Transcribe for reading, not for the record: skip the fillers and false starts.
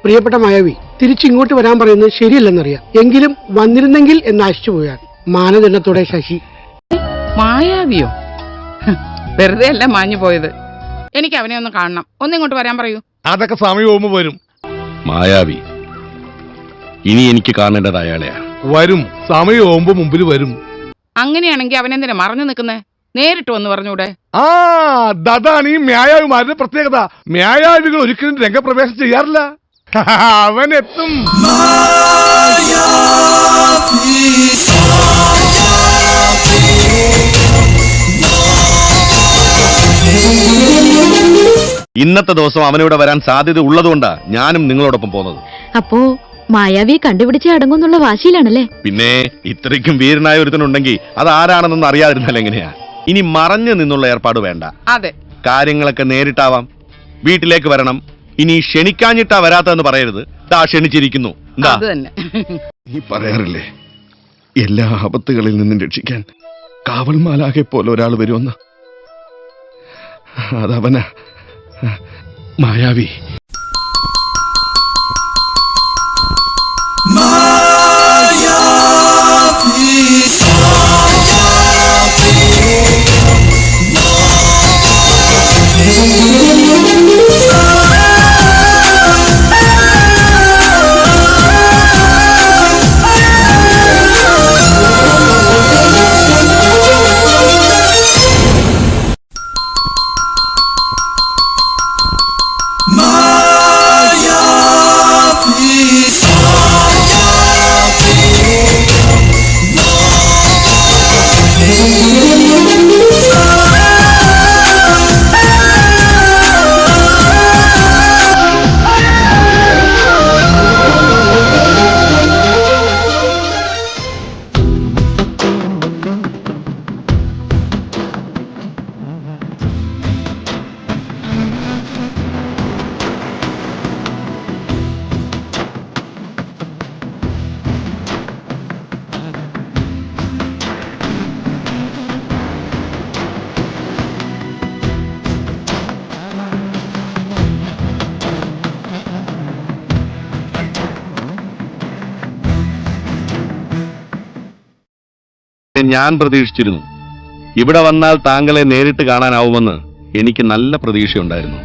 പ്രിയപ്പെട്ട മായാവി തിരിച്ചിങ്ങോട്ട് വരാൻ പറയുന്നത് ശരിയല്ലെന്നറിയാം. എങ്കിലും വന്നിരുന്നെങ്കിൽ എന്ന് ആശിച്ചു പോയാണ് മാനദണ്ഡത്തോടെ ശശി. മായാവിയോ? വെറുതെ അല്ല മാഞ്ഞു പോയത്. എനിക്ക് അവനെ ഒന്ന് കാണണം. ഒന്നിങ്ങോട്ട് വരാൻ പറയൂ. അതൊക്കെ സമയവും വരും. മായാവി ഇനി എനിക്ക് കാണേണ്ടത് അയാളെയാ. വരും, സമയമാകുമ്പോ മുമ്പിൽ വരും. അങ്ങനെയാണെങ്കിൽ അവനെന്തിനാ മറഞ്ഞു നിൽക്കുന്നേ? നേരിട്ട് വന്ന് പറഞ്ഞൂടെ? അതാണ് ഈ മ്യായാവിമാരുടെ പ്രത്യേകത. മ്യായാവികൾ ഒരിക്കലും രംഗപ്രവേശം ചെയ്യാറില്ല. അവനെത്തും. ഇന്നത്തെ ദിവസം അവനിവിടെ വരാൻ സാധ്യത ഉള്ളതുകൊണ്ടാ ഞാനും നിങ്ങളോടൊപ്പം പോകുന്നത്. അപ്പോ മായാവി കണ്ടുപിടിച്ച് അടങ്ങുന്നുള്ള വാശിയിലാണല്ലേ? പിന്നെ ഇത്രയ്ക്കും വീരനായ ഒരുത്തനുണ്ടെങ്കിൽ അത് ആരാണെന്നൊന്നും അറിയാതിരുന്നാൽ എങ്ങനെയാ? ഇനി മറഞ്ഞു നിന്നുള്ള ഏർപ്പാട് വേണ്ട. അതെ, കാര്യങ്ങളൊക്കെ നേരിട്ടാവാം. വീട്ടിലേക്ക് വരണം. ഇനി ക്ഷണിക്കാഞ്ഞിട്ടാ വരാത്തതെന്ന് പറയരുത്. താ ക്ഷണിച്ചിരിക്കുന്നു. അത് തന്നെ. നീ പറയാറില്ലേ എല്ലാ ആപത്തുകളിൽ നിന്നും രക്ഷിക്കാൻ കാവൽമാലാകെ പോലെ ഒരാൾ വരുമെന്ന്? അതവനാ മായാവി. ഞാൻ പ്രതീക്ഷിച്ചിരുന്നു. ഇവിടെ വന്നാൽ താങ്കളെ നേരിട്ട് കാണാനാവുമെന്ന് എനിക്ക് നല്ല പ്രതീക്ഷയുണ്ടായിരുന്നു.